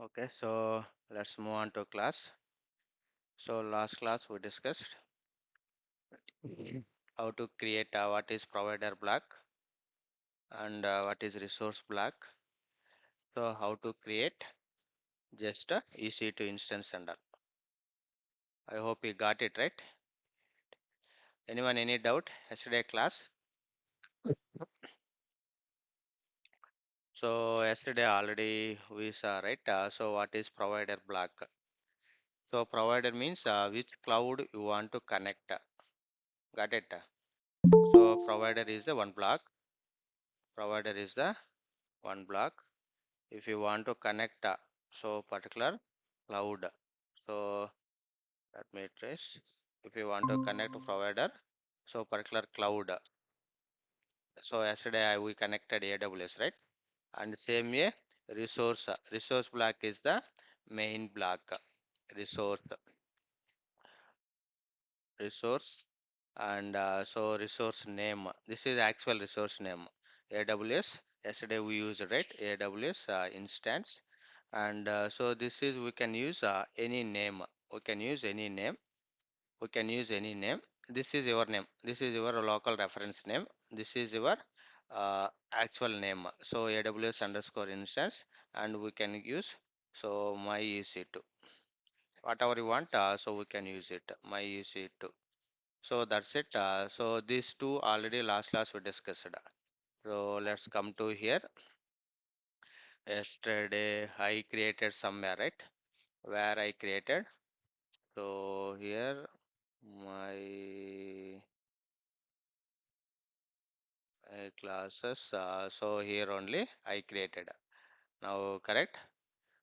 Okay, so let's move on to class. So last class we discussed how to create what is provider block and what is resource block. So how to create just a EC2 instance and all. I hope you got it right. Anyone any doubt yesterday class? So yesterday already we saw right. So what is provider block? So provider means which cloud you want to connect. Got it? So provider is the one block. Provider is the one block. If you want to connect so particular cloud, so let me trace. If you want to connect to provider, so particular cloud, so yesterday we connected AWS, right? And same way resource block is the main block. Resource resource and so resource name, this is actual resource name. AWS, yesterday we used, right? AWS instance. And so this is, we can use any name. We can use any name. We can use any name. This is your name. This is your local reference name. This is your actual name. So AWS underscore instance, and we can use so my EC2. Whatever you want, so we can use it. My EC2. So that's it. So these two already last class we discussed. So let's come to here. Yesterday I created somewhere, right? Where I created. So here my classes. So here only I created. Now correct.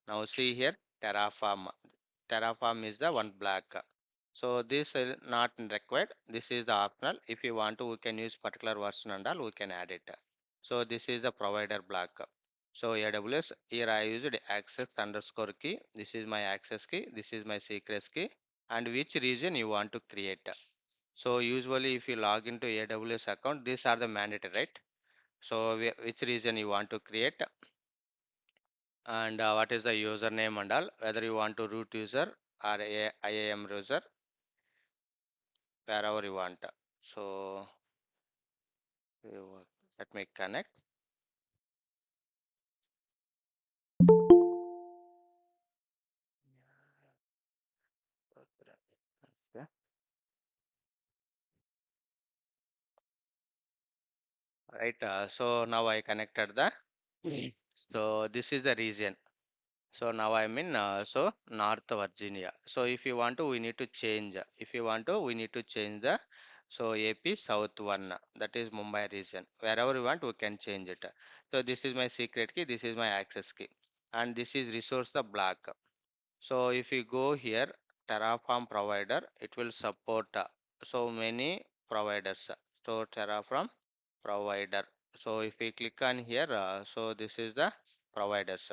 Now see here Terraform. Terraform is the one block. So this is not required. This is the optional. If you want to, we can use particular version and all. We can add it. So this is the provider block. So AWS here I used access underscore key. This is my access key. This is my secrets key. And which region you want to create. So usually if you log into AWS account, these are the mandatory, right? So which region you want to create and what is the username and all, whether you want to root user or IAM user, wherever you want. So let me connect. Okay. Right. So now I connected the. So this is the region. So now I'm in so North Virginia. So if you want to, we need to change. If you want to, we need to change the so AP South one. That is Mumbai region. Wherever you want, we can change it. So this is my secret key. This is my access key, and this is resource the block. So if you go here, Terraform provider, it will support so many providers. So Terraform provider. So if we click on here, so this is the providers.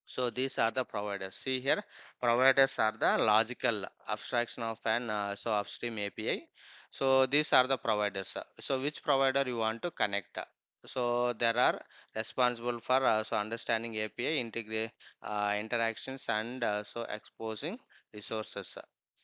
So these are the providers. See here, providers are the logical abstraction of an so upstream API. So these are the providers. So which provider you want to connect? So there are responsible for so understanding API interactions and so exposing resources.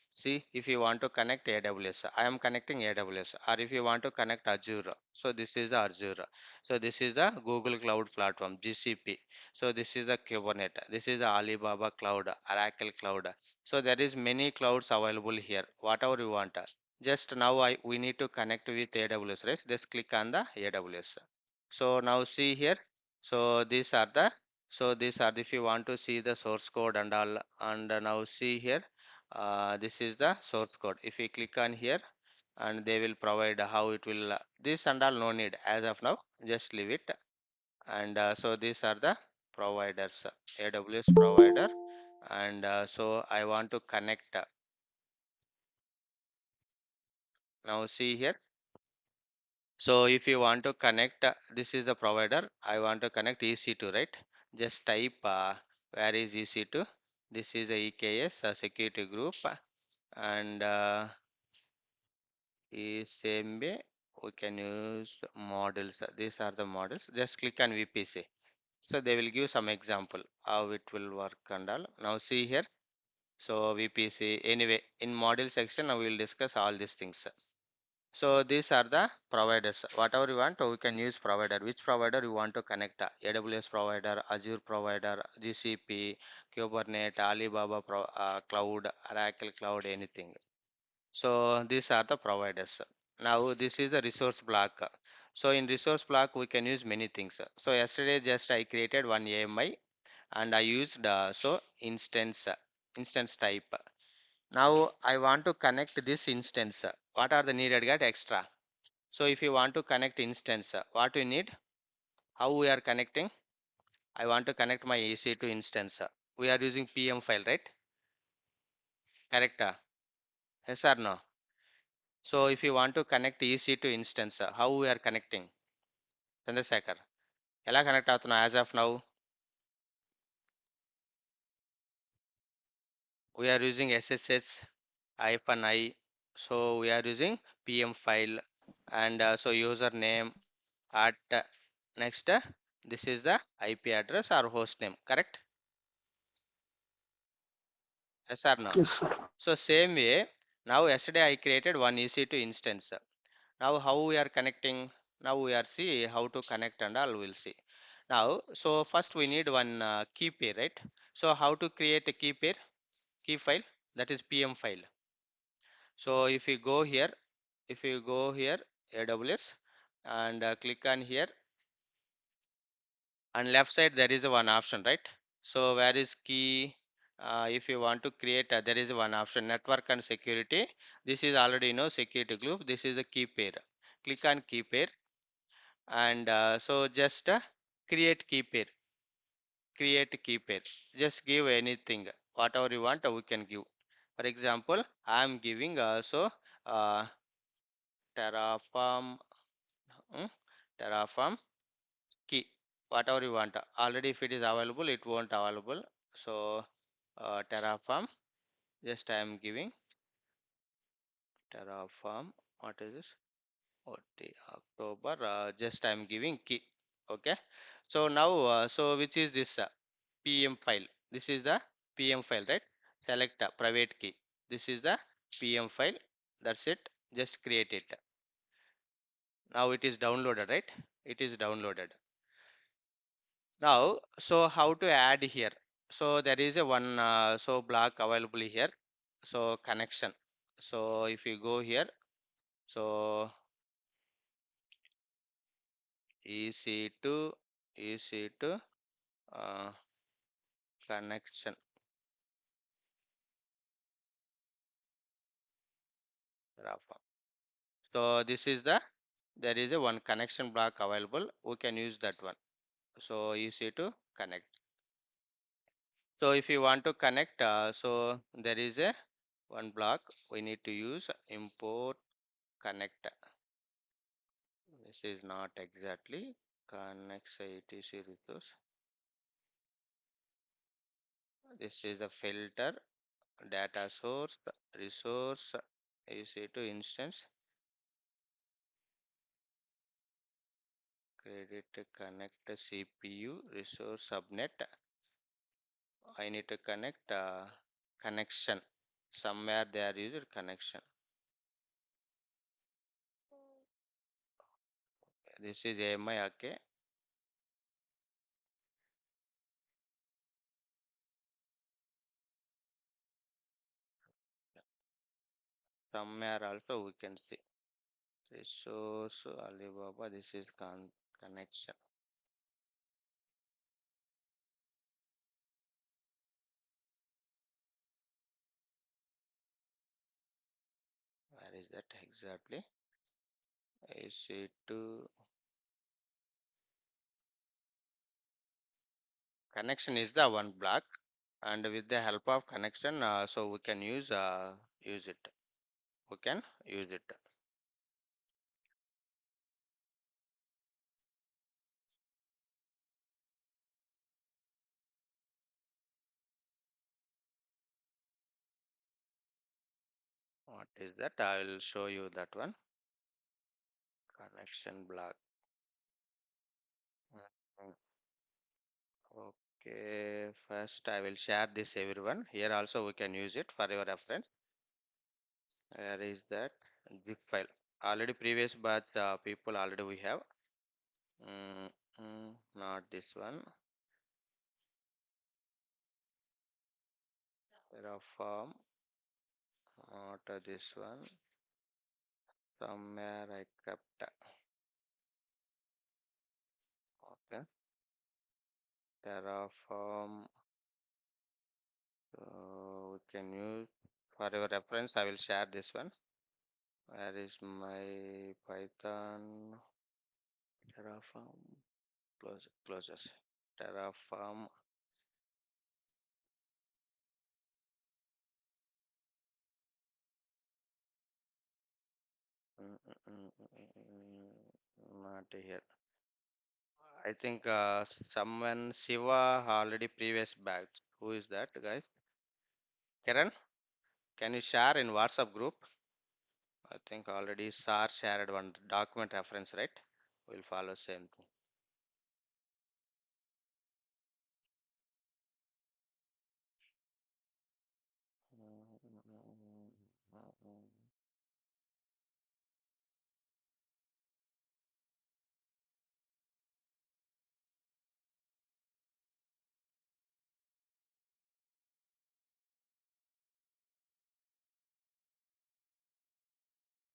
See, if you want to connect AWS, I am connecting AWS, or if you want to connect Azure, so this is the Azure. So this is the Google Cloud Platform, GCP. So this is the Kubernetes. This is the Alibaba Cloud, Oracle Cloud. So there is many clouds available here. Whatever you want. Just now we need to connect with AWS, right? Just click on the AWS. So now see here. So these are if you want to see the source code and all, and now see here. This is the source code. If we click on here, and they will provide how it will. This and all no need as of now. Just leave it. And so these are the providers, AWS provider. And so I want to connect. Now see here. So if you want to connect, this is the provider. I want to connect EC2, right? Just type where is EC2. This is the EKS security group, and is same way we can use models. These are the models. Just click on VPC. So they will give some example how it will work and all. Now see here. So VPC anyway in module section now we will discuss all these things. So these are the providers. Whatever you want, we can use provider. Which provider you want to connect? AWS provider, Azure provider, GCP, Kubernetes, Alibaba Cloud, Oracle Cloud, anything. So these are the providers. Now this is the resource block. So in resource block we can use many things. So yesterday just I created one AMI and I used instance type. Now I want to connect this instance. What are the needed get extra? So if you want to connect instance, what we need? How we are connecting? I want to connect my EC2 instance. We are using PM file, right? Correct? Yes or no? So if you want to connect EC2 instance, how we are connecting? Chandrasekhar, ఎలా connect అవుతున్నాం as of now? We are using SSH -I. So we are using PM file and so username at next this is the IP address or host name, correct? Yes or no? Yes, sir. So same way, now yesterday I created one EC2 instance. Now how we are connecting? Now we are see how to connect and all we'll see. Now, so first we need one key pair, right? So how to create a key pair, key file, that is PM file. So if you go here, AWS and click on here, and left side there is a one option, right? So where is key? If you want to create, there is one option, network and security. This is already security group. This is a key pair. Click on key pair and so just create key pair. Create key pair. Just give anything, whatever you want, we can give. For example, I am giving uh, Terraform, hmm, Terraform key, whatever you want. Already if it is available, it won't available. So Terraform, just I am giving Terraform, what is this? OT October, just I am giving key. Okay. So now, so which is this PM file? This is the PM file, right? Select private key. This is the PM file. That's it. Just create it. Now it is downloaded, right? It is downloaded. Now, so how to add here? So there is a one so block available here. So connection. So if you go here, so EC2, EC2 uh, connection. Terraform. So this is there is a one connection block available. We can use that one. So EC2 connect. So if you want to connect, so there is a one block we need to use import connect. This is not exactly connects etc resource. This is a filter data source resource EC2 instance credit connect CPU resource subnet. I need to connect connection. Somewhere there is a connection. This is AMI, okay. Somewhere also we can see resource Alibaba. This is connection. Where is that exactly? EC2 connection is the one block, and with the help of connection, so we can use it. We can use it. What is that? I will show you that one. Connection block. Mhm. Okay, first I will share this everyone. Here also we can use it for your reference. Where is that zip file? Already previous batch people already we have. Not this one. Terraform, not this one. Somewhere I kept. Okay, Terraform. So we can use for your reference. I will share this one. Where is my Python? Terraform. Closes. Terraform. Not here. I think someone Shiva already previous batch. Who is that guys? Kiran, can you share in WhatsApp group? I think already SAR shared one document reference, right? We'll follow same thing.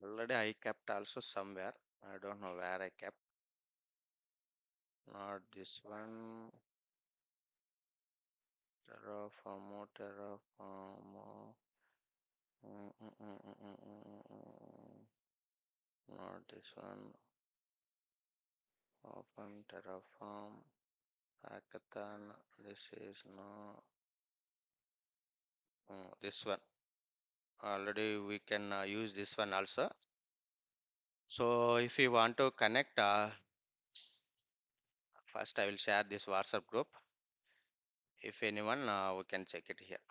Already I kept also somewhere. I don't know where I kept. Not this one. Terraform. Not this one. Open Terraform. Hackathon. This is no. This one. Already we can use this one also. So if you want to connect, first I will share this WhatsApp group. If anyone, we can check it here.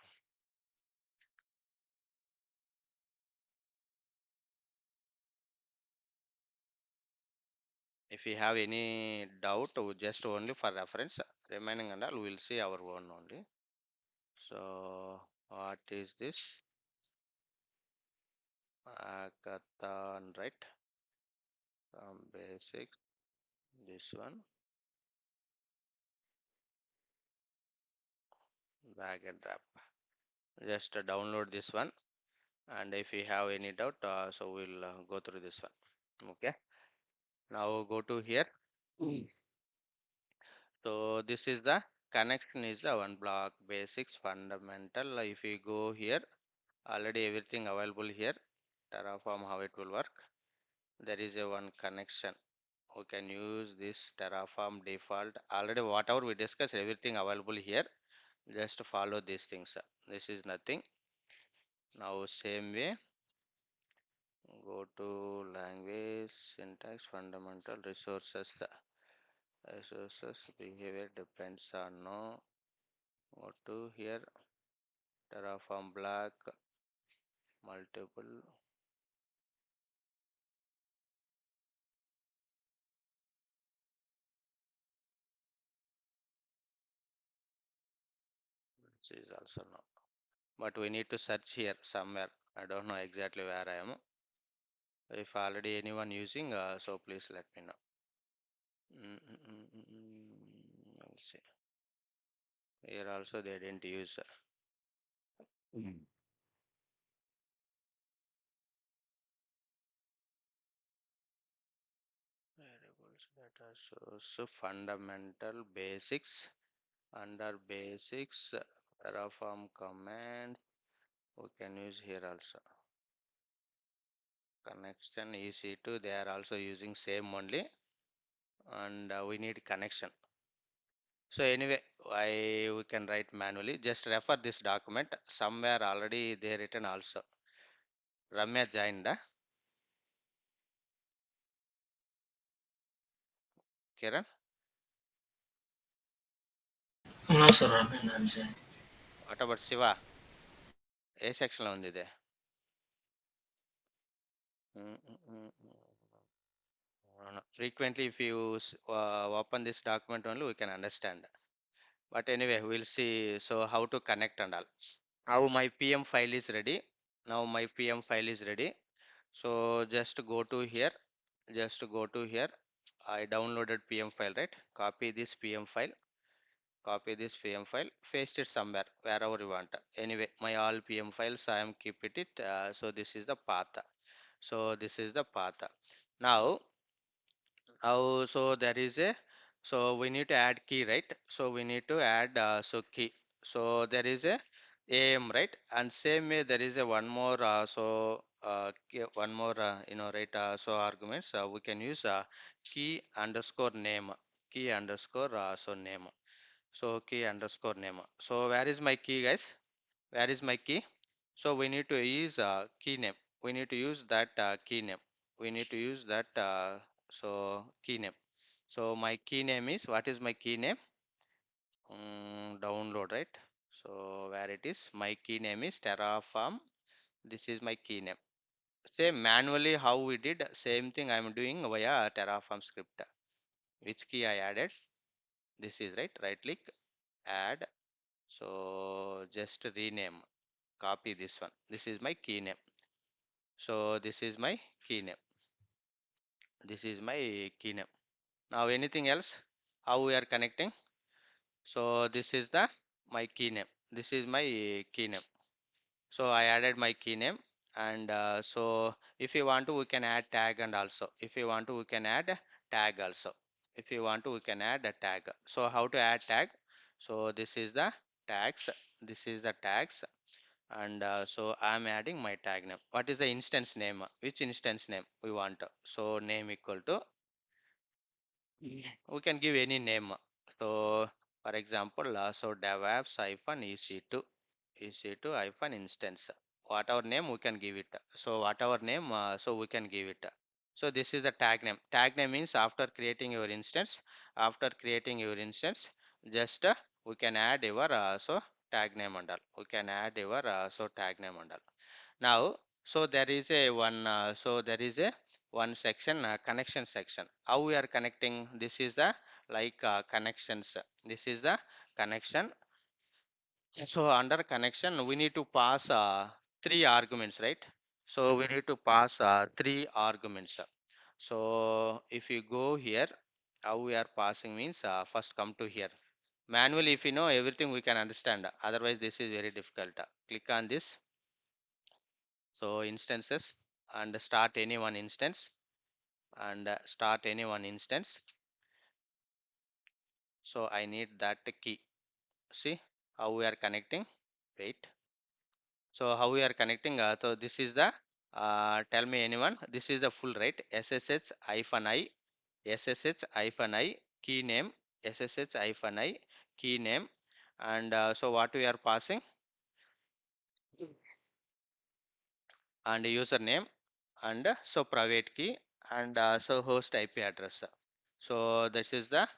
If you have any doubt, just only for reference, remaining and all, we will see our own only. So what is this? Hackathon, right? Basic, this one, drag and drop. Just download this one, and if you have any doubt, so we'll go through this one. Okay. Now go to here. So this is the connection is the one block basics fundamental. If you go here, already everything available here. Terraform how it will work. There is a one connection. We can use this Terraform default. Already whatever we discussed, everything available here. Just follow these things. This is nothing. Now same way. Go to language, syntax, fundamental resources. The resources behavior depends on no. Go to here. Terraform black, multiple. This is also no. But we need to search here somewhere. I don't know exactly where I am. If already anyone using, so please let me know. Let's see. Here also they didn't use variables data source. So fundamental basics. Under basics, Terraform commands we can use here also. Connection EC2, they are also using same only, and we need connection. So anyway, why we can write manually, just refer this document somewhere already they written also. Ramya joined, Kiran. No, sir, I'm in answer. What about Shiva? A section లో ఉంది ఇది? Frequently if you open this document only we can understand. But anyway, we'll see. So how to connect and all. Now my PM file is ready. Now my PM file is ready. So just go to here. Just go to here. I downloaded PM file, right? Copy this PM file. Copy this PM file. Paste it somewhere, wherever you want. Anyway, my all PM files I am keep it. So this is the path. So this is the path. Now so there is a, so we need to add key, right? So we need to add so key. So there is a am, right? And same way there is a one more one more right? So arguments we can use key underscore name, key underscore so name. So key underscore name. So where is my key, guys? Where is my key? So we need to use key name. We need to use that key name. We need to use that so key name. So my key name is, what is my key name? Download, right? So where it is? My key name is Terraform. This is my key name. Same manually how we did, same thing I am doing via Terraform script. Which key I added? This is right. Right click, add. So just rename. Copy this one. This is my key name. So this is my key name. This is my key name. Now anything else? How we are connecting? So this is the my key name. This is my key name. So I added my key name, and so if you want to, we can add tag, and also if you want to, we can add tag also. If you want to, we can add a tag. So how to add tag? So this is the tags. This is the tags, and so I'm adding my tag name. What is the instance name? Which instance name we want? So name equal to, we can give any name. So for example, so DevOps hyphen EC2 hyphen instance. Whatever name we can give it. So whatever name, so we can give it. So this is the tag name. Tag name means after creating your instance, just we can add your so tag name and all. We can add your so tag name and all. Now, so there is a one, there is a one section, connection section. How we are connecting? This is the like connections. This is the connection. So under connection, we need to pass three arguments, right? So we need to pass three arguments. So if you go here, how we are passing means first come to here. Manually, if you know everything, we can understand. Otherwise, this is very difficult. Click on this. So instances, and start any one instance, and start any one instance. So I need that key. See how we are connecting. Wait. So how we are connecting? So this is the tell me anyone. This is the full, right? SSH hyphen I, SSH hyphen I key name, SSH hyphen I key name, and so what we are passing, and username, and so private key, and so host IP address. So this is the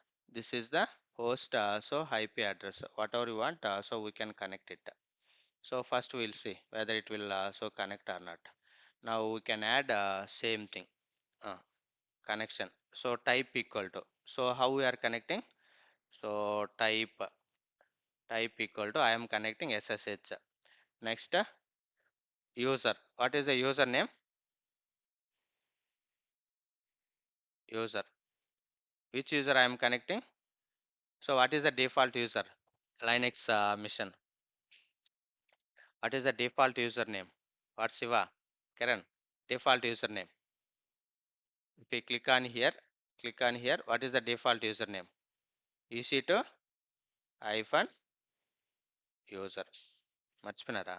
host so IP address, whatever you want, so we can connect it. So first we'll see whether it will so connect or not. Now we can add same thing, uh, connection. So type equal to, so how we are connecting? So type equal to, I am connecting SSH. Next user, what is the username? User, which user I am connecting? So what is the default user? Linux mission. What is the default username? What, Shiva? Karan, default username. If we click on here, what is the default username? EC2 hyphen user. Machpinara.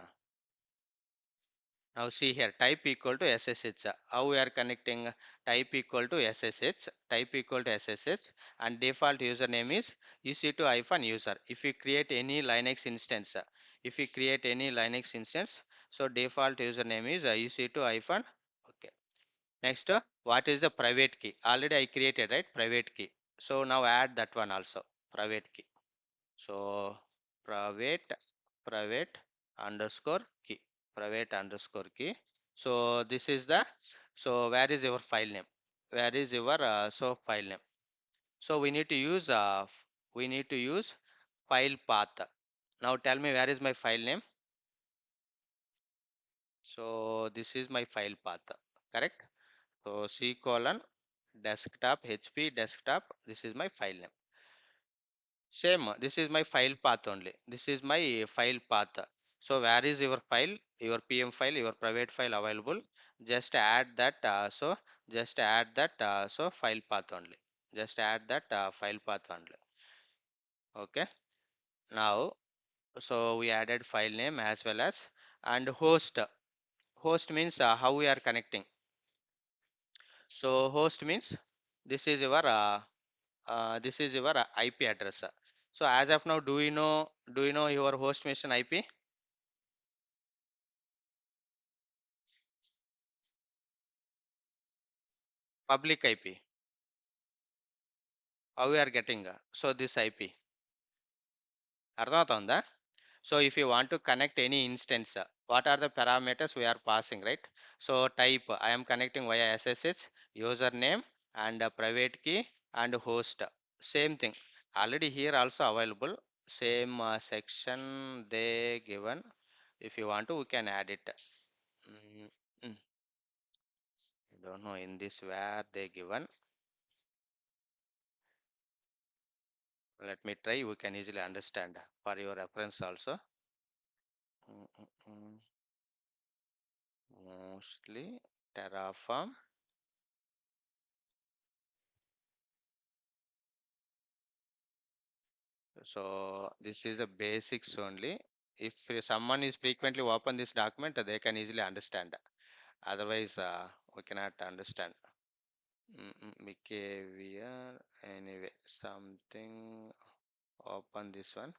Now see here, type equal to SSH. How we are connecting? Type equal to SSH, type equal to SSH, and default username is EC2 hyphen user. If you create any Linux instance, if you create any Linux instance, so default username is EC2 hyphen. Okay. Next, what is the private key? Already I created, right? Private key. So now add that one also. Private key. So private underscore key. Private underscore key. So this is the, so where is your file name? Where is your so file name? So we need to use file path. Now tell me where is my file name. So this is my file path, correct? So C colon desktop HP desktop, this is my file name. Same, this is my file path only. This is my file path. So where is your file, your PM file, your private file available? Just add that. Just add that. File path only. Just add that file path only. Okay. Now, so we added file name as well as and host. Host means how we are connecting. So host means this is your IP address. So as of now, do you know your host machine IP? Public IP. How we are getting? So this IP. అర్థమవుతుందా? So if you want to connect any instance, what are the parameters we are passing, right? So type, I am connecting via SSH, username and private key and host. Same thing. Already here also available. Same section they given. If you want to, we can add it. Mm, mm, I don't know in this where they given. Let me try. We can easily understand for your reference also. Mm, mm, mm. Mostly Terraform. So this is the basics only. If someone is frequently open this document, they can easily understand. Otherwise, we cannot understand. Behavior. Anyway, something. Open this one.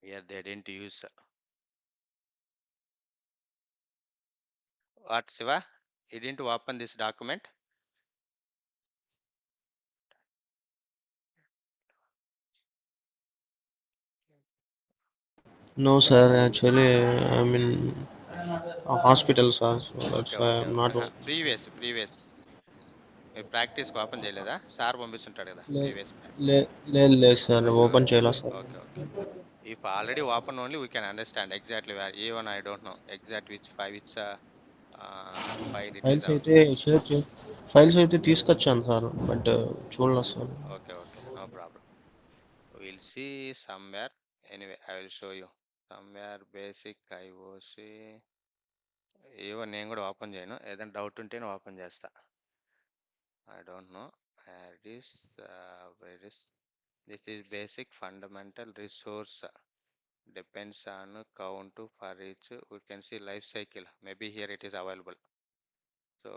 Here they didn't use. What, Siva? He didn't open this document. No, sir. Actually, I'm in a hospital, sir. So Okay, that's why okay, I'm okay. not working. Previous మీరు ప్రాక్టీస్కి open చేయలేదా? Sir పంపిస్తుంటాడు కదా లే previous batch. లేదు sir open చేయలేదు sir. Okay, okay. If already open only, we can understand exactly where. Even I don't know exact file it is files అయితే available. Share చే files అయితే తీసుకొచ్చాను సార్ బట్ చూడలేదు sir. Okay, okay, no problem. We'll see somewhere. Anyway, I will show you somewhere basic IOC. Even నేను కూడా open చేయను, ఏదైనా doubt ఉంటేనే ఓపెన్ చేస్తా. I don't know where it is. Where is this is basic fundamental resource. Depends on count for each. We can see life cycle. Maybe here it is available. So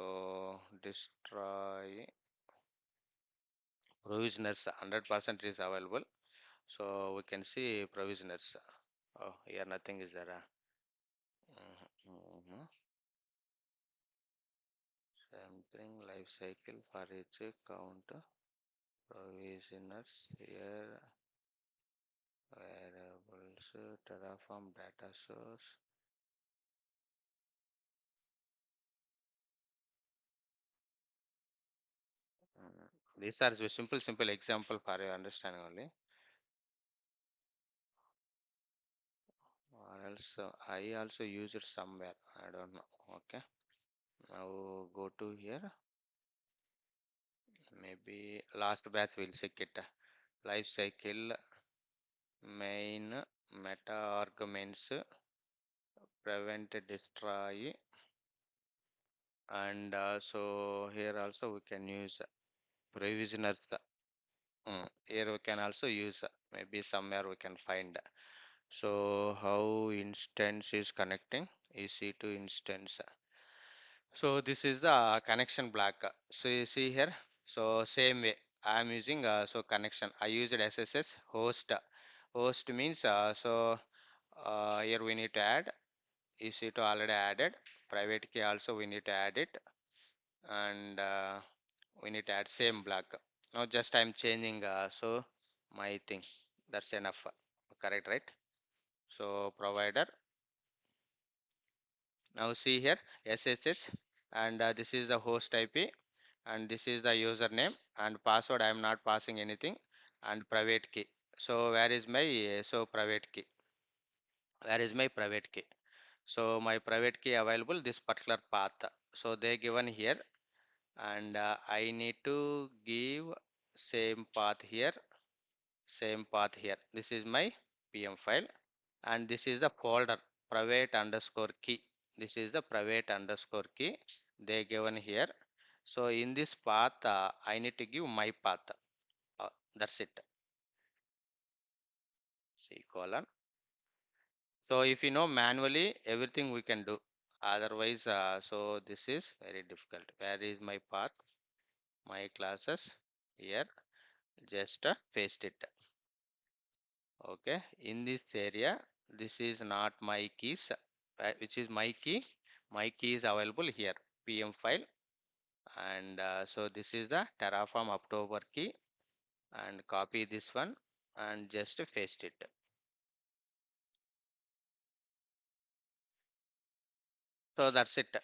destroy provisioners 100% is available. So we can see provisioners. Oh, here nothing is there. Mhm. Same thing, life cycle for each count provisioners here, variables, Terraform data source. These are simple example for your understanding only. Or else I also use it somewhere. I don't know. Okay. Now go to here. Maybe last batch we'll check it. Life cycle main meta arguments prevent destroy, and so here also we can use provisioners. Here we can also use maybe somewhere we can find. So how instance is connecting EC2 instance. So this is the connection block. So you see here. So same way I am using so connection. I used SSS host. Host means here we need to add EC2 already added. Private key also we need to add it, and we need to add same block. Now just I'm changing my thing. That's enough. Correct, right? So provider. Now see here SSH, and this is the host IP, and this is the username and password. I am not passing anything. and private key. So where is my private key? Where is my private key? So my private key available this particular path. So they given here, and I need to give same path here, same path here. This is my PM file, and this is the folder private underscore key. This is the private underscore key they given here. So in this path, I need to give my path. That's it. C colon. So if you know manually, everything we can do. Otherwise, so this is very difficult. Where is my path? My classes here. Just paste it. Okay. In this area, this is not my keys. Which is my key? My key is available here. PM file, and so this is the Terraform October key, and copy this one and just paste it. So that's it.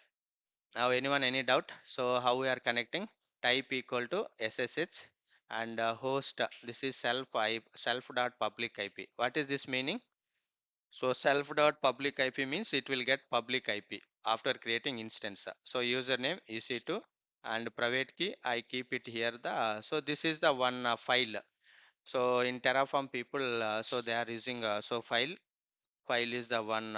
Now anyone any doubt? So how we are connecting? Type equal to SSH and host. This is self dot public IP. What is this meaning? So self dot public IP means it will get public IP after creating instance. So username EC2 and private key I keep it here. So this is the one file. So in Terraform people, so they are using so file is the one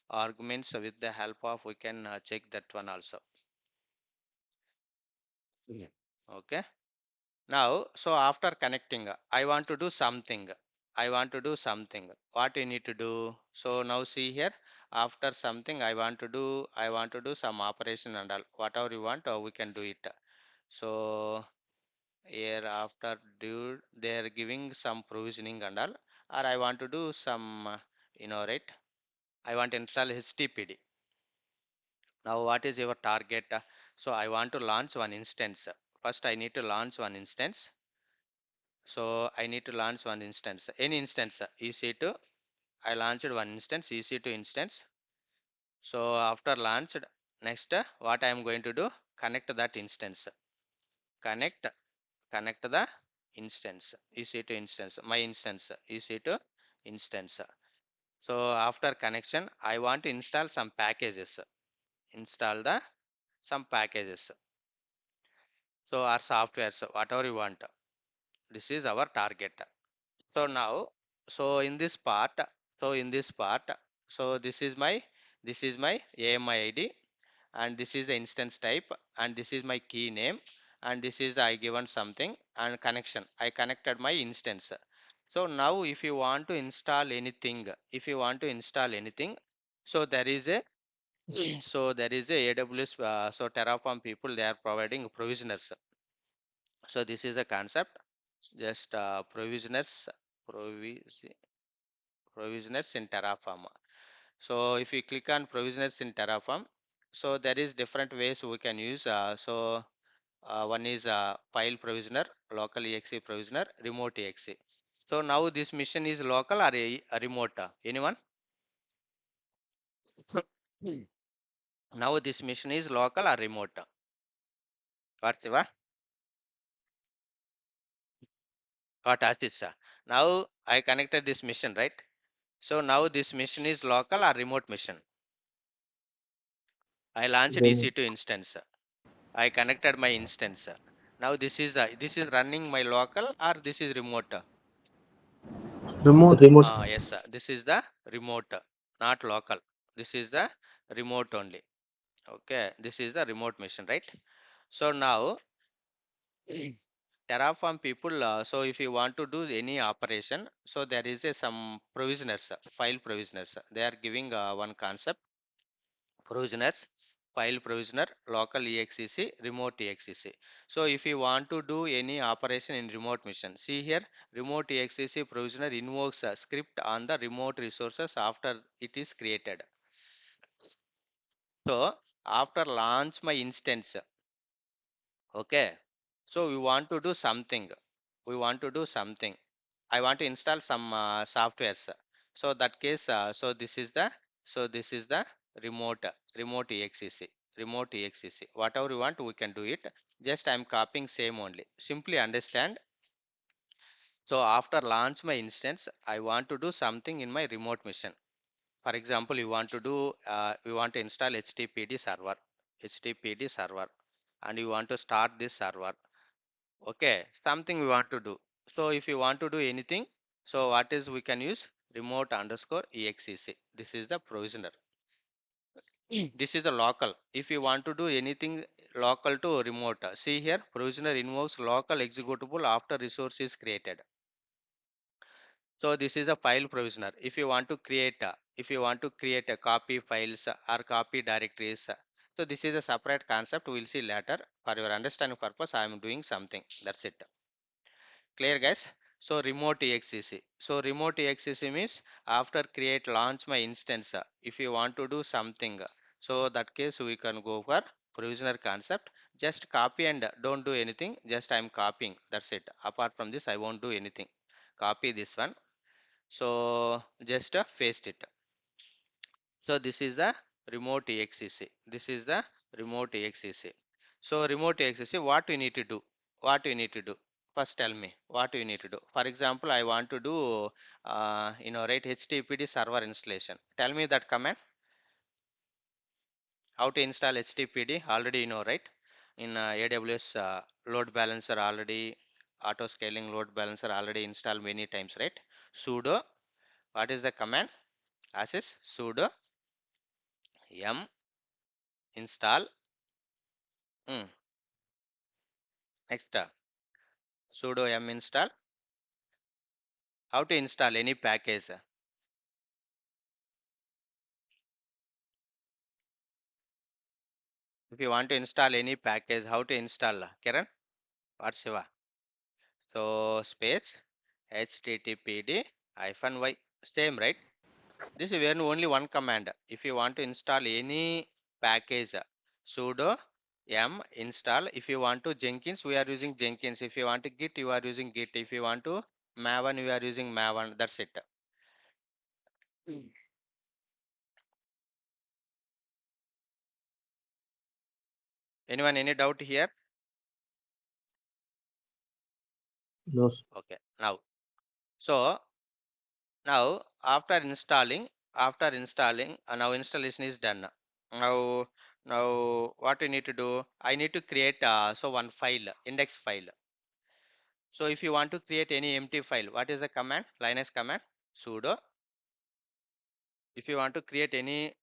arguments. With the help of we can check that one also. Yeah. Okay. Now, so after connecting, I want to do something. I want to do something. What you need to do? So now see here. After something, I want to do some operation and all. Whatever you want, we can do it. So here after do they are giving some provisioning and all, or I want to do some, right? I want to install HTTPD. Now, what is your target? So I want to launch one instance. First, I need to launch one instance. So I need to launch one instance, any instance, EC2. I launched one instance, EC2 instance. So after launched, next what I am going to do, connect that instance, connect, connect the instance, EC2 instance, my instance, EC2 instance. So after connection, I want to install some packages, install the some packages. So our software, so whatever you want, this is our target. So now, so in this part, so in this part, so this is my AMI ID, and this is the instance type, and this is my key name, and this is I given something and connection. I connected my instance. So now if you want to install anything, if you want to install anything, so there is a so there is a AWS, so Terraform people they are providing provisioners. So this is the concept. Just provis provisioners in Terraform. So if you click on provisioners in Terraform, so there is different ways we can use. One is file provisioner, local exe provisioner, remote exe. So now this mission is local or a remote? Anyone? Hmm. Now this mission is local or remote? What's your what Ashish? Now I connected this mission, right? So now this mission is local or remote mission. I launched EC2 instance. I connected my instance. Now this is running my local or this is remote? Remote. Yes, sir. This is the remote, not local. This is the remote only. Okay, this is the remote mission, right? So now Terraform people. So if you want to do any operation, so there is a some provisioners, file provisioners. They are giving one concept provisioners, file provisioner, local exec, remote exec. So if you want to do any operation in remote mission, see here, remote exec provisioner invokes a script on the remote resources after it is created. So after launch my instance, okay, so we want to do something, we want to do something, I want to install some softwares. So that case, so this is the remote remote exec, remote exec. Whatever you want, we can do it. Just I'm copying same only. Simply understand. So after launch my instance, I want to do something in my remote machine. For example, you want to do, we want to install HTTPD server, and you want to start this server. Okay, something we want to do. So if you want to do anything, so what is we can use remote underscore exec. This is the provisioner. This is the local. If you want to do anything local to remote, see here, provisioner involves local executable after resource is created. So this is a file provisioner. If you want to create, a copy files or copy directories, so this is a separate concept. We will see later. For your understanding purpose, I am doing something. That's it. Clear, guys? So remote exec. So remote exec means after create launch my instance. If you want to do something, so that case we can go for provisioner concept. Just copy and don't do anything. Just I'm copying. That's it. Apart from this, I won't do anything. Copy this one. So just paste it. So this is the remote exec. This is the remote exec. So remote exec, what you need to do? What you need to do? First tell me what you need to do. For example, I want to do, write HTTPD server installation. Tell me that command. How to install HTTPD? Already you know, right? In AWS load balancer already, auto scaling load balancer already installed many times, right? Sudo. What is the command? As is sudo yum install. Mm, next, sudo yum install. How to install any package? If you want to install any package, how to install? Kiran, what's your? So space httpd hyphen y, same, right? This is only one command. If you want to install any package, sudo yum install. If you want to Jenkins, we are using Jenkins. If you want to Git, you are using Git. If you want to Maven, you are using Maven. That's it. Anyone, any doubt here? No, sir. Okay. So now after installing, now installation is done. Now, what we need to do? I need to create one file, index file. So if you want to create any empty file, what is the command? Linux command sudo. If you want to create any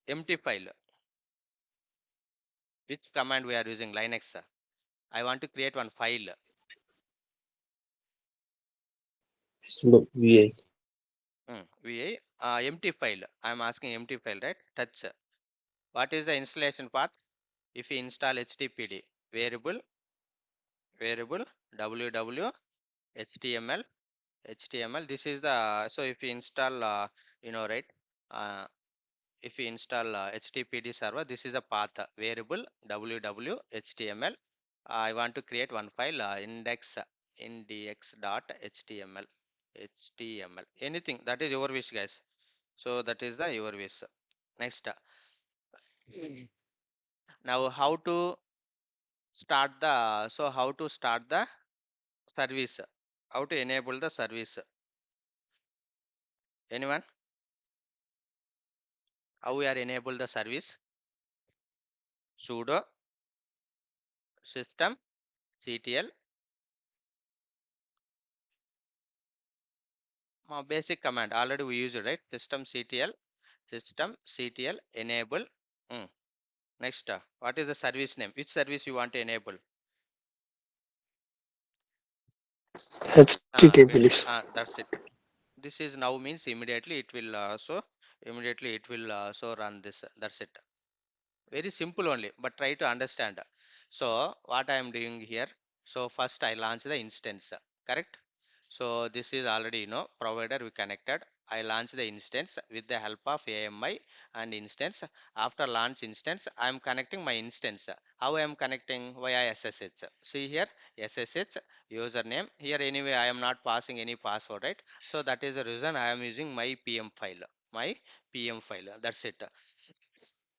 empty file, which command we are using? Linux. I want to create one file. Sudo VI. VA empty file. I am asking empty file, right? Touch. What is the installation path? If you install HTTPD variable www html, this is the, so if you install, right, uh, if you install httpd server, this is the path, variable www html. I want to create one file, index.html, anything, that is your wish, guys. So that is the your wish. Next, now how to start the service, how to enable the service? Anyone? How we are enable the service? Sudo system ctl, basic command already we used, right? System ctl enable. Mm. Next, what is the service name? Which service you want to enable? HTTP. That's it. This is now means immediately it will run this. That's it. Very simple only, but try to understand. So what I am doing here, so first I launch the instance, correct? So this is already, provider we connected. I launch the instance with the help of AMI and instance. After launch instance, I am connecting my instance. How I am connecting? Via SSH. See here, SSH username. Here anyway I am not passing any password, right? So that is the reason I am using my pm file, my pm file. That's it.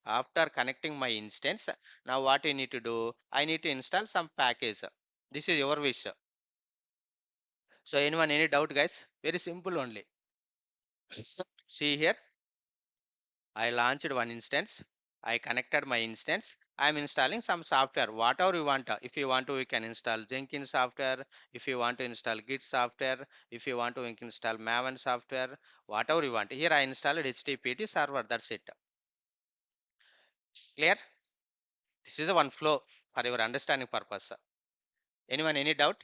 After connecting my instance, now what I need to do? I need to install some package. This is your wish. So anyone, any doubt, guys? Very simple only. See here, I launched one instance. I connected my instance. I'm installing some software, whatever you want. If you want to, you can install Jenkins software. If you want to install Git software, if you want to, you can install Maven software, whatever you want. Here I installed HTTP server. That's it. Clear? This is the one flow for your understanding purpose. Anyone, any doubt?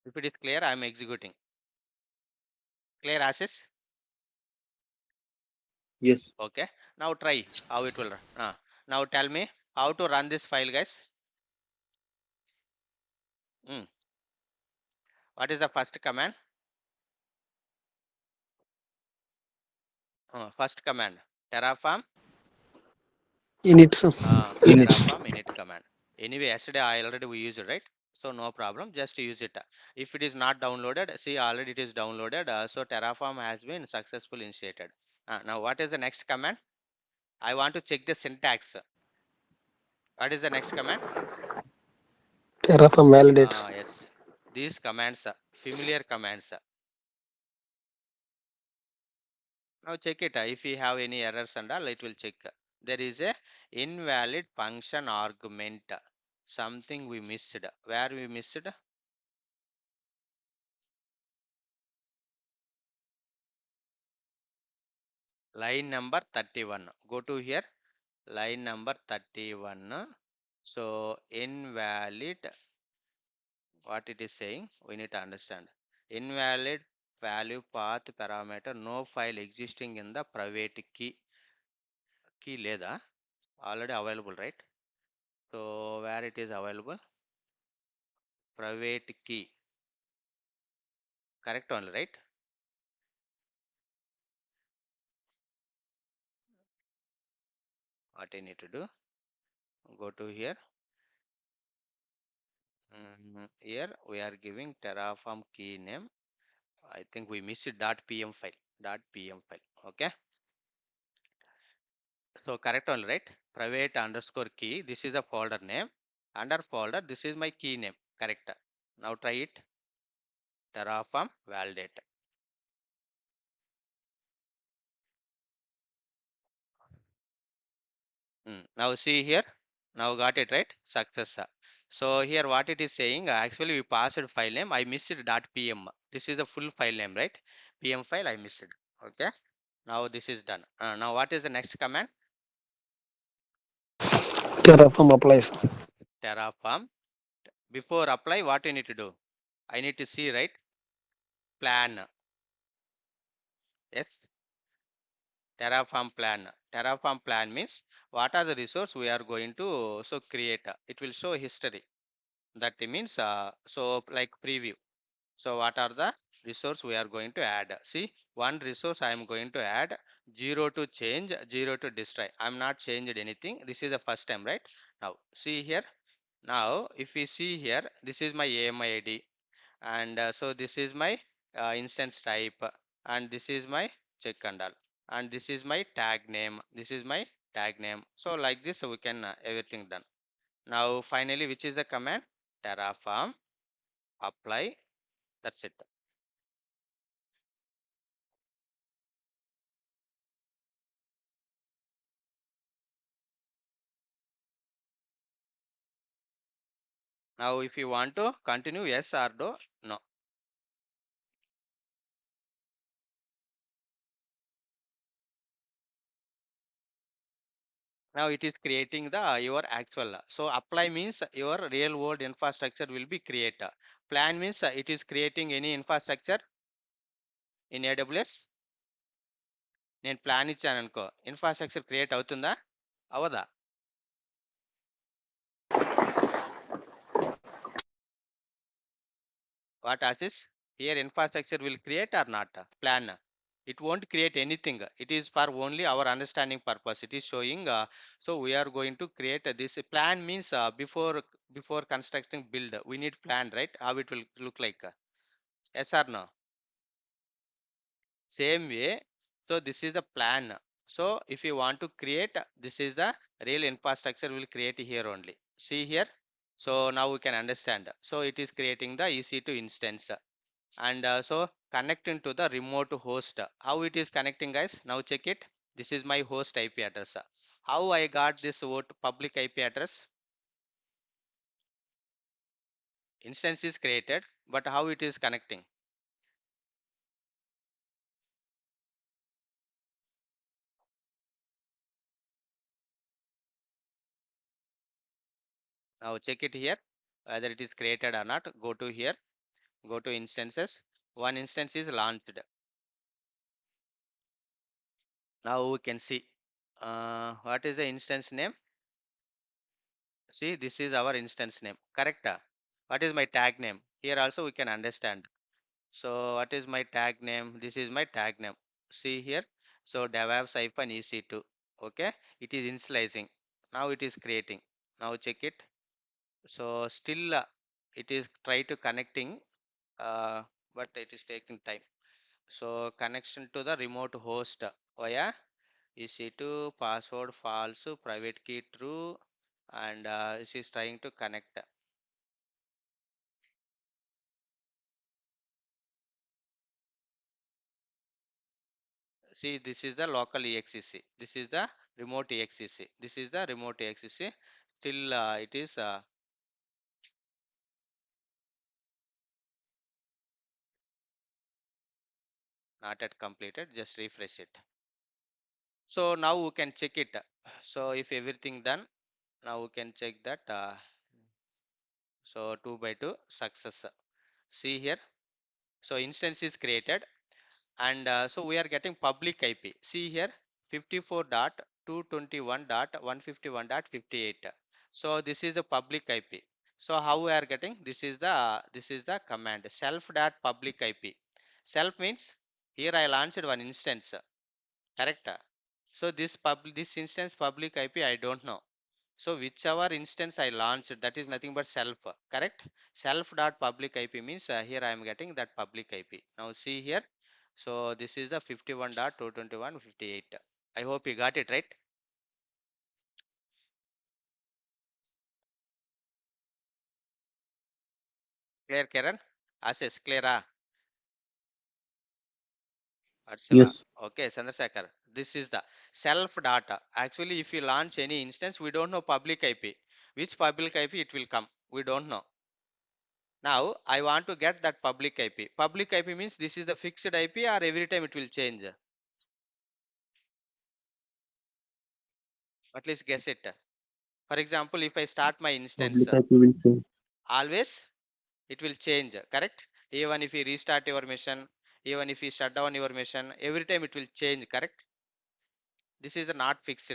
If it is clear, I am executing. Clear, Ashish? Yes. Okay. Now try how it will run. Now tell me how to run this file, guys. Hmm. What is the first command? First command, Terraform. Init, sir. Init. Terraform init command. Anyway, yesterday I already we used it, right? So no problem, just use it. If it is not downloaded, see already it is downloaded. So Terraform has been successfully initiated. Now what is the next command? I want to check the syntax. What is the next command? Terraform validates. Yes, these commands, familiar commands. Now check it. If you have any errors and all, it will check. There is a invalid function argument. Something we missed. Where we missed? Line number 31. Go to here. Line number 31. So invalid. What it is saying? We need to understand. Invalid value path parameter. No file existing in the private key. Key leda. Already available, right? So where it is available? Private key. Correct only, right? What I need to do? Go to here. Here we are giving Terraform key name. I think we missed .pm file. .pm file. Okay. So correct only, right? Private underscore key. This is the folder name. Under folder, this is my key name. Correct. Now try it. Terraform validate. Now see here. Now got it, right? Success. So here what it is saying, actually we passed file name. I missed .pm. This is the full file name, right? PM file I missed. Okay. Now this is done. Now what is the next command? Terraform applies. Terraform. Before apply, what you need to do? I need to see, right? Plan. Yes. Terraform plan. Terraform plan means what are the resource we are going to create. It will show history. That means so like preview. So what are the resource we are going to add? See, one resource I am going to add, 0 to change, 0 to destroy. I'm not changed anything. This is the first time, right? Now see here. Now if we see here, this is my AMI ID, and so this is my instance type, and this is my check and all, and this is my tag name. This is my tag name. So like this, we can everything done. Now finally, which is the command? Terraform apply. That's it. Now if you want to continue, yes or no. Now it is creating the your actual. So apply means your real world infrastructure will be created. Plan means it is creating any infrastructure in AWS. నేను plan ఇచ్చాను అనుకో, infrastructure create అవుతుందా అవదా? What Ashish? Here infrastructure will create or not? Plan. It won't create anything. It is for only our understanding purpose. It is showing. So we are going to create this plan means before constructing build we need plan, right? How it will look like? Yes or no? Same way. So this is the plan. So if you want to create, this is the real infrastructure will create here only. See here. So now we can understand. So it is creating the EC2 instance, and so connecting to the remote host. How it is connecting, guys? Now check it. This is my host IP address. How I got this public IP address? Instance is created, but how it is connecting? Now check it here, whether it is created or not. Go to here, go to instances. One instance is launched. Now we can see what is the instance name. See, this is our instance name, correct? What is my tag name? Here also we can understand. So what is my tag name? This is my tag name. See here. So devops-ec2. Okay, it is initializing. Now it is creating. Now check it. So still it is try to connecting, uh, but it is taking time. So connection to the remote host via EC2, password false, private key true, and this is trying to connect. See, this is the local exec. This is the remote exec. This is the remote exec. Still it is not yet completed. Just refresh it. So now we can check it. So if everything done, now we can check that. So 2 by 2 success. See here. So instance is created, and so we are getting public IP. See here, 54.221.151.58. So this is the public IP. So how we are getting? This is the command self dot public IP. Self means here I launched one instance, correct? So this instance public IP I don't know. So whichever instance I launched, that is nothing but self, correct? Self dot public IP means here I am getting that public IP. Now see here. So this is the 51.221.58. I hope you got it right. Clear, Karen? Access clear. Shiva. Yes. Okay, Chandrasekhar. This is the self data. Actually, if you launch any instance, we don't know public IP. Which public IP it will come? We don't know. Now I want to get that public IP. Public IP means this is the fixed IP or every time it will change. At least guess it. For example, if I start my instance, Public IP will change. always it will change, correct? Even if you restart your machine, even if you shut down your machine, every time it will change, correct? This is not fixed.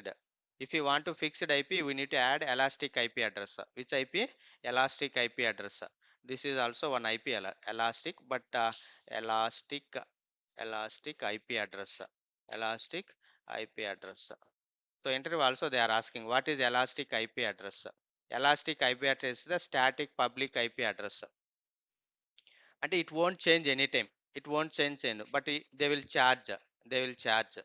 If you want to fixed IP, we need to add elastic IP address. Which IP? Elastic IP address. This is also one IP elastic, but elastic elastic IP address. Elastic IP address. So interview also they are asking what is elastic IP address. Elastic IP address is the static public IP address. And it won't change anytime. It won't change, but they will charge. They will charge.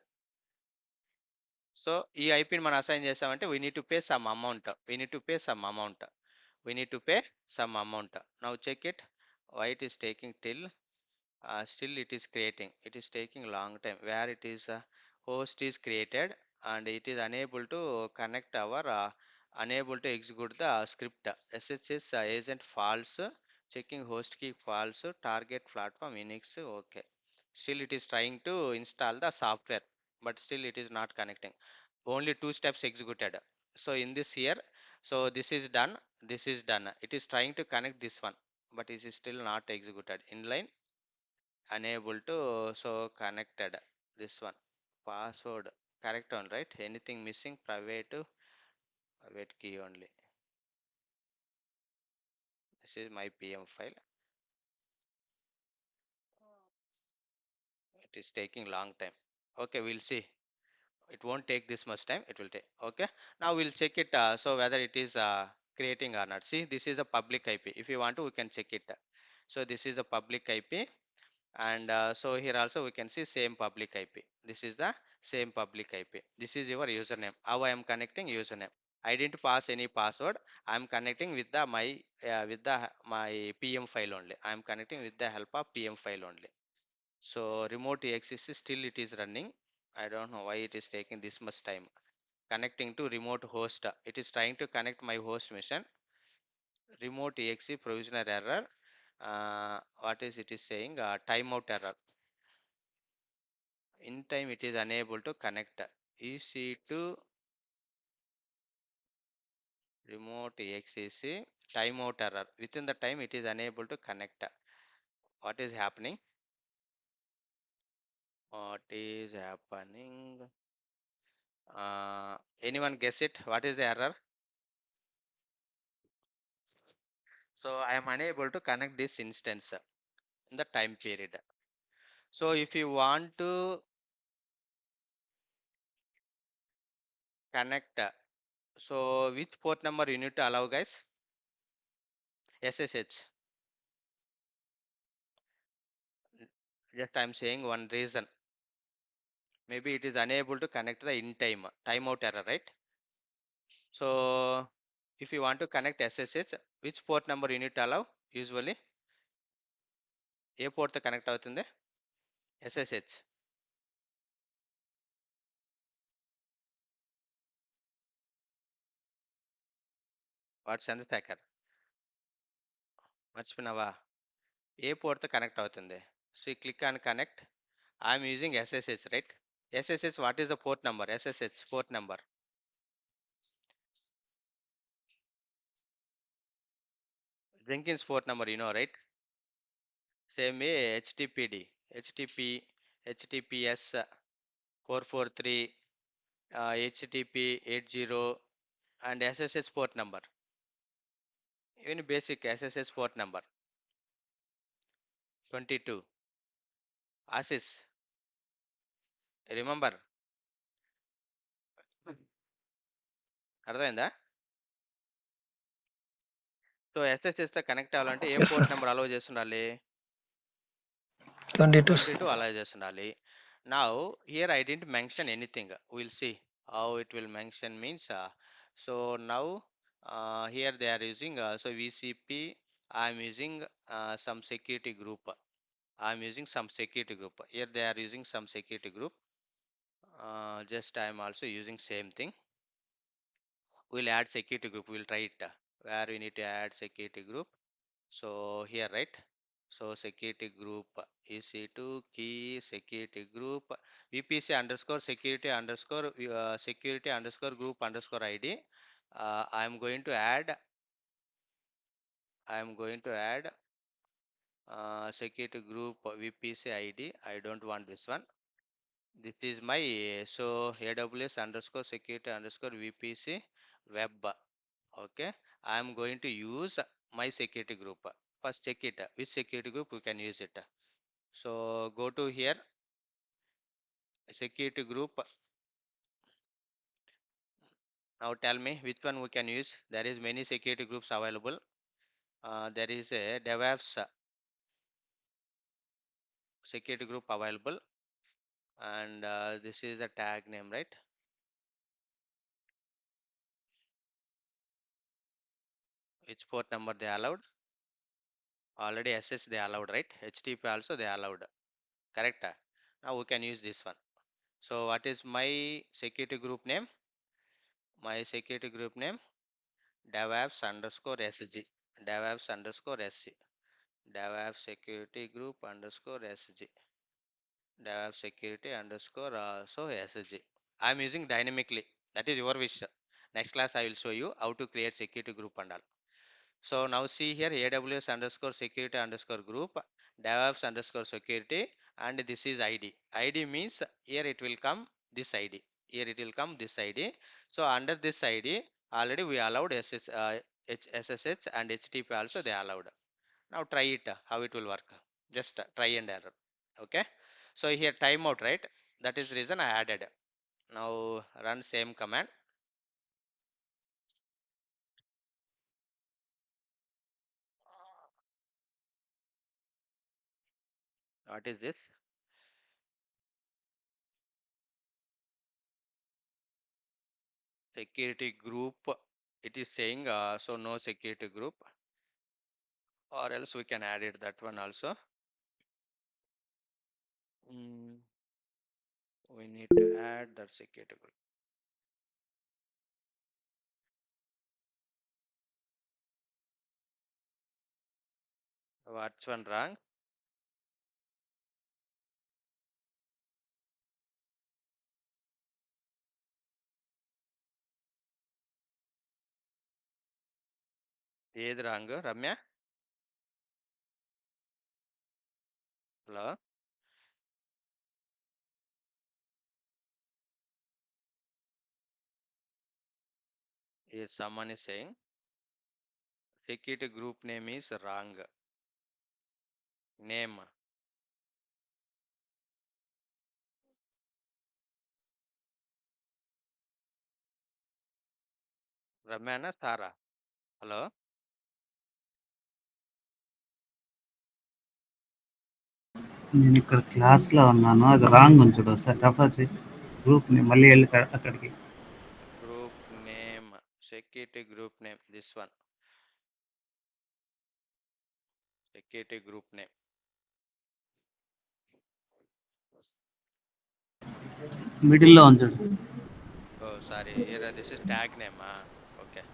So ఈ ఐపీని మనం assign చేసామంటే we need to pay some amount. We need to pay some amount. We need to pay some amount. Now check it. Why it is taking till? Still it is creating. It is taking long time. Where it is host is created and it is unable to connect our unable to execute the script. SSH agent false. Checking host key false. Target platform Unix. Okay. Still it is trying to install the software, but still it is not connecting. Only two steps executed. So in this here, so this is done, this is done. It is trying to connect this one, but it is still not executed. Inline unable to, so connected. This one password correct one, right? Anything missing? Private key only. This is my PM file. It is taking long time. Okay, we'll see. It won't take this much time, it will take. Okay, now we'll check it. So whether it is creating or not. See, this is a public IP. If you want to, we can check it. So this is the public IP, and so here also we can see same public IP. This is the same public IP. This is your username. How I am connecting username, I didn't pass any password. I'm connecting with the my PM file only. I'm connecting with the help of PM file only. So remote exe still it is running. I don't know why it is taking this much time. Connecting to remote host. It is trying to connect my host machine. Remote exe provisioner error. What is it is saying? Timeout error. In time it is unable to connect. EC2 remote exe timeout error. Within the time it is unable to connect. What is happening? What is happening? Anyone guess it? What is the error? So I am unable to connect this instance in the time period. So if you want to connect, so which port number you need to allow, guys? SSH. Just I am saying one reason. Maybe it is unable to connect the in time timeout error, right? So if you want to connect SSH, which port number you need to allow? Usually ఏ port తో connect అవుతుంది? SSH. What Chandrashekar మర్చిపోయినావా? ఏ port తో connect అవుతుంది? So you click on connect. I am using SSH, right? SSH, what is the port number? SSH port number. Jenkins port number, you know, right? Same way HTTPD, HTTP, HTTPS 443, HTTP 80, and SSH port number. Even basic SSH port number 22. Assis, remember? అర్థమైందా? So SSH తో connect అవ్వాలంటే ఏ Yes, sir. Port number allow చేస్తుండాలి? 22. 22 allow చేస్తుండాలి. Now here I didn't mention anything. We'll see how it will mention means. So now here they are using so VCP. I'm using some security group. I'm using some security group. Here they are using some security group. Just I'm also using same thing. We'll add security group. We'll try it. Where we need to add security group. So here, right? So security group EC2 key security group VPC underscore security underscore group underscore ID. I am going to add security group VPC ID. I don't want this one. This is my so AWS underscore security underscore VPC web. Okay, I am going to use my security group. First check it which security group we can use it. So go to here security group. Now tell me which one we can use. There is many security groups available. There is a DevOps security group available, and this is the tag name, right? Which port number they allowed? Already SS they allowed, right? HTTP also they allowed. Correct? Now we can use this one. So what is my security group name? My security group name DevOps underscore SG. DevOps underscore SG. DevOps security group underscore SG. DevOps security underscore so SG. I'm using dynamically. That is your wish. Next class I will show you how to create security group and all. So now see here AWS underscore security underscore group, DevOps underscore security, and this is ID. ID means here it will come this ID. Here it will come this ID. So under this ID already we allowed SSH and HTTP also they allowed. Now try it how it will work. Just try and error. Okay. So here timeout, right? That is the reason I added. Now run same command. What is this? security group, it is saying so no security group, or else we can add it that one also. We need to add that security group. What's one wrong? ఏది wrong Ramya? Hello? Yes, someone is saying security group name is wrong. Name. రమ్యానా సారా? Hello? నేను ఇక్కడ క్లాస్లో ఉన్నాను, అది wrong ఉంది చూడు సార్, రెఫర్ చేయి గ్రూప్ని, మళ్ళీ వెళ్ళి అక్కడికి. Group name, security group name, this one. Security group name. మిడిల్లో ఉంది చూడు. Oh, sorry. Here, this is tag name. Okay.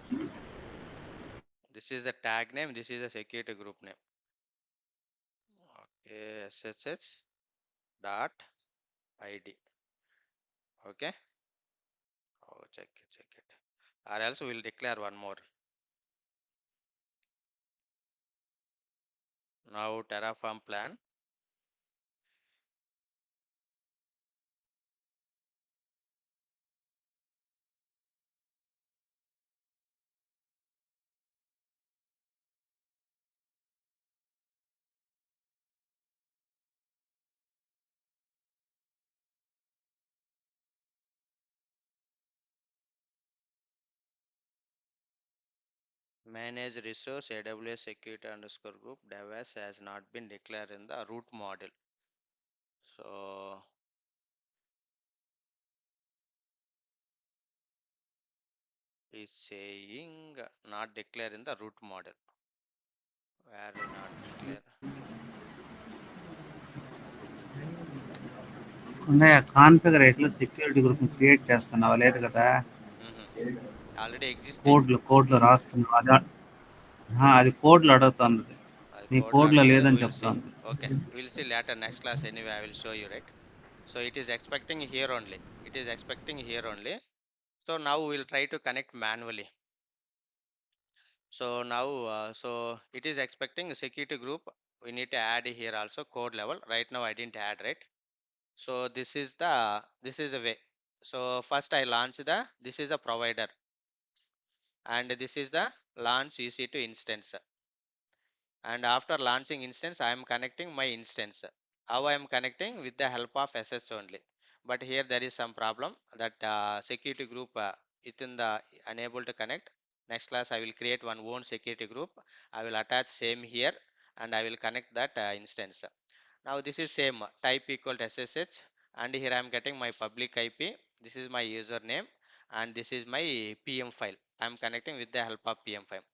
This is the tag name. This is the security group name. Okay. SSH dot ID. Okay. Oh, check it, check it. Or else we'll declare one more. Now Terraform plan. Manage resource AWS security underscore group device has not been declared in the root model. So is saying not declare in the root model. Where not declare? కాన్ఫిగరేషన్లో security గ్రూప్ని create చేస్తున్నావా? లేదు కదా, Already existing. కోడ్లో రాస్తున్నావు అదా? అది కోడ్లో అడుగుతుంది, నీ Code కోడ్లో adugutundi, లేదని we'll see. చెప్తాను. Okay, we'll see later next class anyway. I will show you, right? So it is expecting here only. It is expecting here only. So now we'll try to connect manually. So now, so it is expecting a security group. We need to add here also code level. Right now I didn't add, right? So this is the way. So first I launch this is the provider, and this is the launch EC2 instance. And after launching instance, I am connecting my instance. How I am connecting? With the help of SS only. But here there is some problem that security group within the unable to connect. Next class I will create one own security group. I will attach same here, and I will connect that instance. Now this is same type equal to SSH, and here I am getting my public IP. This is my username, and this is my PM file. I am connecting with the help of PM file.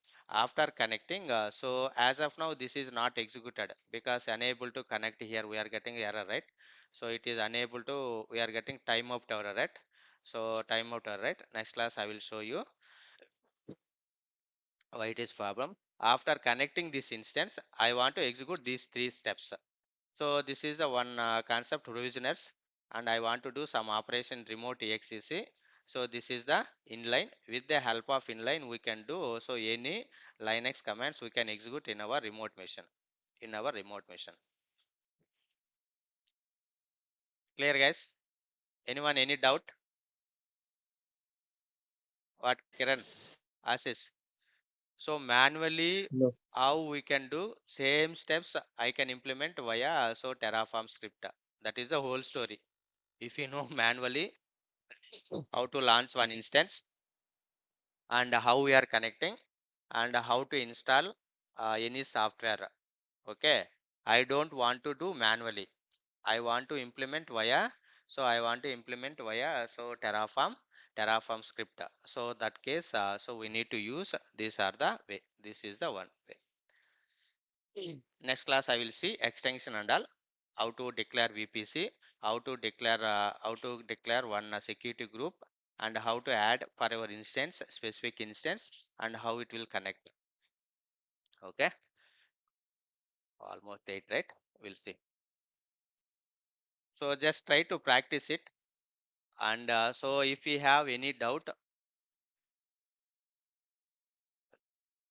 After connecting, so as of now this is not executed because unable to connect. Here we are getting error, right? So it is unable to, we are getting timeout error, right? So timeout error, right? Next class I will show you why it is problem. After connecting this instance, I want to execute these three steps. So this is the one concept provisioners, and I want to do some operation remote exec. So this is the inline. With the help of inline we can do also any Linux commands we can execute in our remote machine. Clear, guys? Anyone any doubt? What, Kiran, Ashish? So manually No. how we can do same steps I can implement via so Terraform script. That is the whole story. If you know manually how to launch one instance, and how we are connecting, and how to install any software. Okay, I don't want to do manually. I want to implement via so Terraform. Terraform script. So that case, so we need to use these are the way. This is the one way. Next class I will see extension and all, how to declare VPC, how to declare one security group, and how to add for our instance specific instance, and how it will connect. Okay, almost 8, right? We'll see. So just try to practice it, and so if you have any doubt,